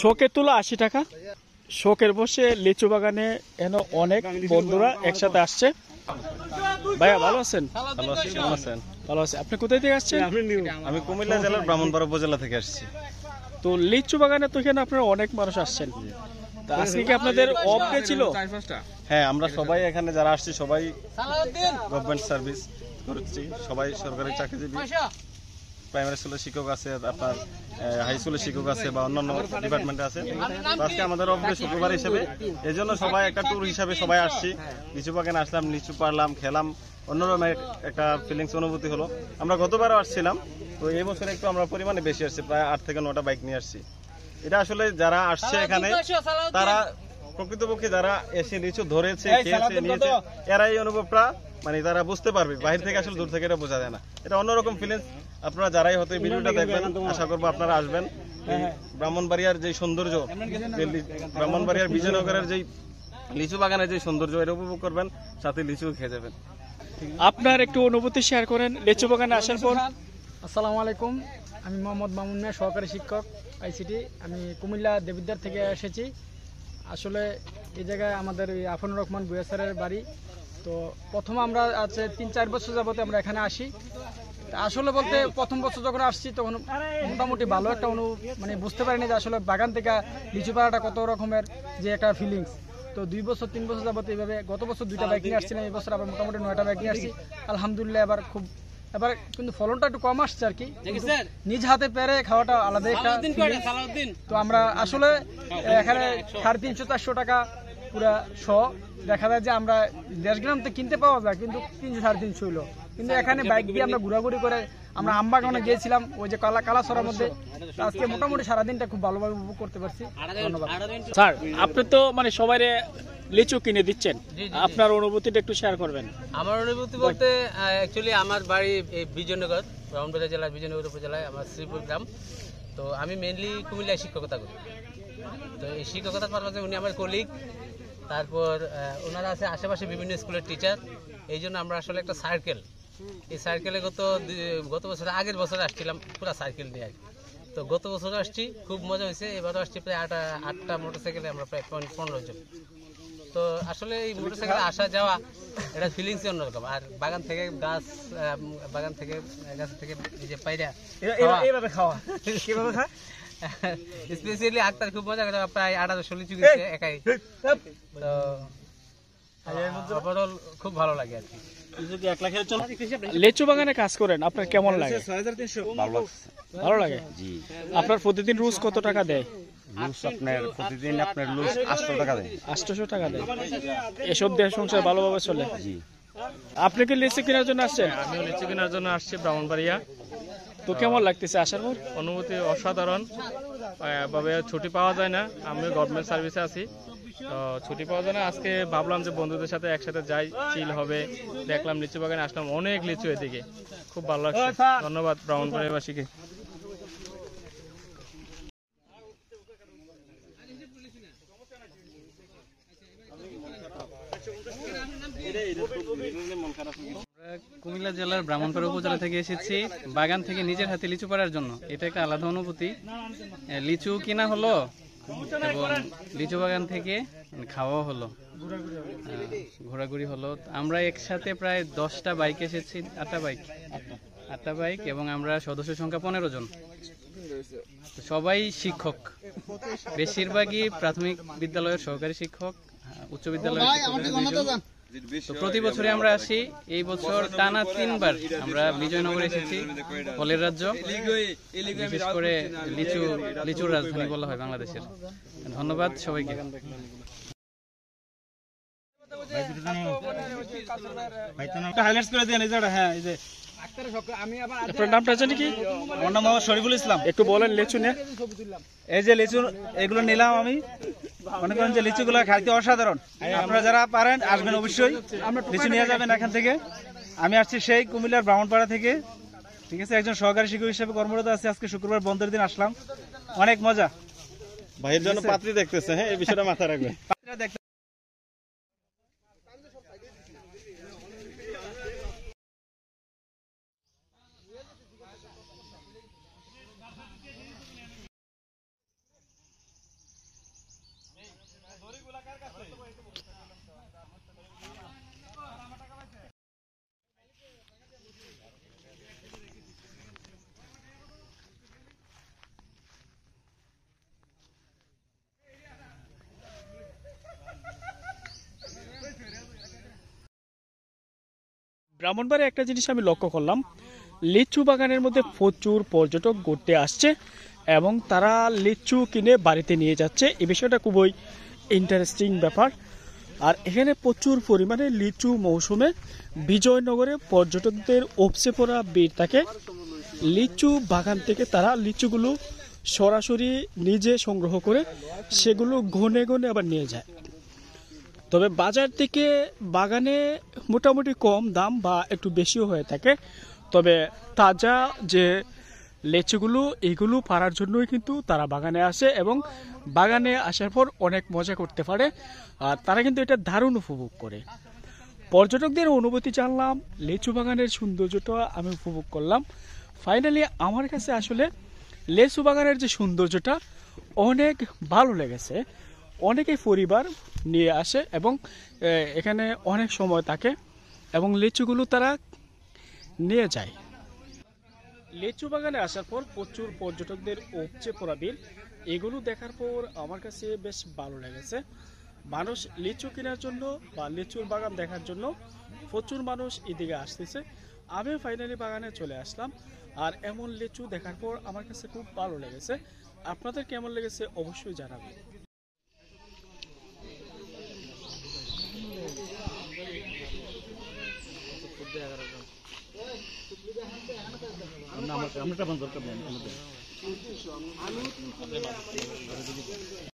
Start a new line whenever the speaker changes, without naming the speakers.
শোকের তুলা 80 টাকা। শোকের বসে লিচু বাগানে এন অনেক বন্ধুরা একসাথে আসছে। ভাইয়া ভালো আছেন?
ভালো আছি, কেমন আছেন?
ভালো আছে। আপনি কোথায় থেকে আসছেন?
আমি কুমিল্লা জেলার ব্রাহ্মণবাড়িয়া উপজেলা থেকে আসছি।
তো লিচু বাগানে তো এখানে আপনারা অনেক মানুষ আসছেন, তা আজকে কি আপনাদের অফ ডে ছিল?
হ্যাঁ, আমরা সবাই এখানে যারা আসছি সবাই গভর্নমেন্ট সার্ভিস করছি, সবাই সরকারি চাকরিজীবী। প্রাইমারি স্কুলের শিক্ষক আছে, আপনার হাই স্কুলের শিক্ষক আছে বা অন্যান্য ডিপার্টমেন্টে আছে। আজকে আমাদের অফ ডে শুক্রবার হিসেবে, এই জন্য সবাই একটা ট্যুর হিসাবে সবাই আসছি। লিচু বাগানে আসলাম, লিচু পারলাম, খেলাম, অন্যরকম একটা ফিলিংস অনুভূতি হলো। আমরা গতবারও আসছিলাম, তো এই বছর একটু আমরা পরিমাণে বেশি আসছি, প্রায় 8 থেকে 9টা বাইক নিয়ে আসছি। এটা আসলে যারা আসছে এখানে তারা প্রকৃতপক্ষে যারা এসে লিচু ধরেছে, খেয়েছে, নিয়েছে, এরা এই অনুভবটা মানে তারা বুঝতে পারবে। বাইরে থেকে আসলে দূর থেকে এটা বোঝা যায় না। এটা অন্যরকম ফিলিংস। আপনারা যারাই হয়তো ভিডিওটা দেখবেন, আশা করবো আপনারা আসবেন। ব্রাহ্মণবাড়িয়ার যে সৌন্দর্য, ব্রাহ্মণবাড়িয়ার বিজয়নগরের যে লিচু বাগানের যে সৌন্দর্য, এটা উপভোগ করবেন, সাথে লিচু খেয়ে যাবেন।
আপনার একটু অনুভূতি শেয়ার করেন লিচু বাগানে আসার পর।
আসসালামু আলাইকুম, আমি মোহাম্মদ মামুন মিয়া, সহকারী শিক্ষক আইসিটি। আমি কুমিল্লা দেবিদ্বার থেকে এসেছি। আসলে এই জায়গায় আমাদের আফনুর রহমান বুয়া স্যারের বাড়ি। তো প্রথম আমরা আছে 3-4 বছর যাবতে আমরা এখানে আসি। আসলে বলতে প্রথম বছর যখন আসছি তখন মোটামুটি ভালো একটা মানে বুঝতে পারিনি যে আসলে বাগান থেকে লিচু পাড়াটা কত রকমের যে একটা ফিলিংস। তো 2-3 বছর যাবত এইভাবে, গত বছর 2টা বাইক নিয়ে আসছিলাম, এই বছর আবার মোটামুটি 9টা বাইক নিয়ে আসছি। আলহামদুলিল্লাহ এবার কিন্তু ফলনটা একটু কম আসছে আর কি। নিজ হাতে পেরে খাওয়াটা আলাদা একটা। তো আমরা আসলে এখানে 350-400 টাকা পুরা শ। দেখা যায় যে আমরা দেশগ্রাম তো কিনতে পাওয়া যায়, কিন্তু 300-350 হইলো। কিন্তু এখানে বাইক দিয়ে আমরা ঘোরাঘুরি করে আমরা আমবাগানে গিয়েছিলাম, ওই যে কালাছড়ার মধ্যে। আজকে মোটামুটি সারাদিনটা খুব ভালোভাবে উপভোগ করতে পারছি। ধন্যবাদ
স্যার। আপনি তো মানে সবাই লিচু কিনে দিচ্ছেন, আপনার অনুভূতিটা একটু শেয়ার করবেন।
আমার অনুভূতি বলতে অ্যাকচুয়ালি আমার বাড়ি এই বিজয়নগর, ব্রাহ্মণবাড়িয়া জেলার বিজয়নগর উপজেলায় আমার শ্রীপুর গ্রাম। তো আমি মেনলি কুমিল্লায় শিক্ষকতা করি। তো এই শিক্ষকতার পারপাসে উনি আমার কলিগ, তারপর ওনারা আছে আশেপাশে বিভিন্ন স্কুলের টিচার। এই জন্য আমরা আসলে একটা সার্কেল, এই সার্কেলে গত বছর আগের বছর আসছিলাম পুরো সার্কেল নিয়ে আর কি। তো গত বছর আসছি, খুব মজা হয়েছে। এবারও আসছি প্রায় 8টা মোটরসাইকেলে, আমরা প্রায় 15 জন। তো আসলে এই মোটরসাইকেলে আসা যাওয়া এটা ফিলিংসই অন্যরকম। আর বাগান থেকে গাছ থেকে এই যে পায়রা
এইভাবে খাওয়া কিভাবে খায়
স্পেশালি আক্তার খুব মজা করে, প্রায় 1800 লিচু গেছে একাই। তো ওভারঅল খুব ভালো লাগে আর কি।
লিচু বাগানে কাজ করেন, আপনার কেমন লাগে? ভালো লাগে। আপনার প্রতিদিন রোজ কত টাকা দেয়?
প্রতিদিন আপনার লুজ 800 টাকা দেয়।
800 টাকা দেয়। এসব দেশ সংসার ভালোভাবে চলে। আপনি কি লিচু কেনার জন্য আসছেন?
আমিও লিচু কেনার জন্য আসছি ব্রাহ্মণবাড়িয়া।
তো কেমন লাগতেছে আসার পর?
অনুভূতি অসাধারণ। ভাবে ছুটি পাওয়া যায় না, আমি গভর্নমেন্ট সার্ভিসে আছি, তো ছুটি পাওয়া যায় না। আজকে ভাবলাম যে বন্ধুদের সাথে একসাথে যাই, চিল হবে। দেখলাম লিচু বাগানে, আসলাম, অনেক লিচু এদিকে, খুব ভালো লাগছে। ধন্যবাদ ব্রাহ্মণবাড়িয়াবাসীকে।
কুমিল্লা জেলার ব্রাহ্মণবাড়িয়া উপজেলা থেকে এসেছি বাগান থেকে নিজের হাতে লিচু পাড়ার জন্য। এটা একটা আলাদা অনুভূতি। লিচু কিনা হলো এবং লিচু বাগান থেকে খাওয়াও হলো, ঘোরাঘুরি হলো। আমরা একসাথে প্রায় 10টা বাইক এসেছি, 8টা বাইক, এবং আমরা সদস্য সংখ্যা 15 জন। সবাই শিক্ষক, বেশিরভাগই প্রাথমিক বিদ্যালয়ের সহকারী শিক্ষক, উচ্চ বিদ্যালয়ের শিক্ষক। তো প্রতি বছরে আমরা আসি। এই বছর টানা 3বার আমরা বিজয়নগরে এসেছি, ফলের রাজ্য, বিশেষ করে লিচুর রাজধানী বলা হয় বাংলাদেশের। ধন্যবাদ সবাইকে।
আপনার নামটা জানি কি?
আমার নাম মোহাম্মদ শরীফুল ইসলাম।
একটু বলেন লিচু নিয়ে।
এই যে লিচু এগুলো নিলাম আমি, মনে করেন যে লিচুগুলো খাইতে অসাধারণ। আপনারা যারা পারেন আসবেন, অবশ্যই লিচু নিয়ে যাবেন এখান থেকে। আমি আসছি সেই কুমিল্লার ব্রাহ্মণপাড়া থেকে, ঠিক আছে। একজন সহকারী শিক্ষক হিসেবে কর্মরত আছি। আজকে শুক্রবার বন্ধের দিন আসলাম, অনেক মজা।
ভাইয়ের জন্য পাত্রী দেখতেছে, হ্যাঁ, এই বিষয়টা মাথায় রাখবেন।
ব্রাহ্মণবাড়িয়া একটা জিনিস আমি লক্ষ্য করলাম, লিচু বাগানের মধ্যে প্রচুর পর্যটক ঘুরতে আসছে এবং তারা লিচু কিনে বাড়িতে নিয়ে যাচ্ছে। এই বিষয়টা খুবই ইন্টারেস্টিং ব্যাপার। আর এখানে প্রচুর পরিমাণে লিচু মৌসুমে বিজয়নগরে পর্যটকদের উপচে পড়া ভিড় থাকে। লিচু বাগান থেকে তারা লিচুগুলো সরাসরি নিজে সংগ্রহ করে সেগুলো ঘনে ঘনে আবার নিয়ে যায়। তবে বাজার থেকে বাগানে মোটামুটি কম দাম বা একটু বেশিও হয়ে থাকে। তবে তাজা যে লিচুগুলো এগুলো পাড়ার জন্যই কিন্তু তারা বাগানে আসে এবং বাগানে আসার পর অনেক মজা করতে পারে। আর তারা কিন্তু এটা দারুণ উপভোগ করে। পর্যটকদের অনুভূতি জানলাম, লিচু বাগানের সৌন্দর্যটা আমি উপভোগ করলাম। ফাইনালি আমার কাছে আসলে লিচু বাগানের যে সৌন্দর্যটা অনেক ভালো লেগেছে। অনেকেই পরিবার নিয়ে আসে এবং এখানে অনেক সময় থাকে এবং লিচুগুলো তারা নিয়ে যায়। লিচু বাগানে আসার পর প্রচুর পর্যটকদের উপচে পড়া ভিড়, এগুলো দেখার পর আমার কাছে বেশ ভালো লেগেছে। মানুষ লিচু কেনার জন্য বা লিচুর বাগান দেখার জন্য প্রচুর মানুষ এদিকে আসতেছে। আমি ফাইনালি বাগানে চলে আসলাম। আর এমন লিচু দেখার পর আমার কাছে খুব ভালো লেগেছে। আপনাদের কেমন লেগেছে অবশ্যই জানাবেন।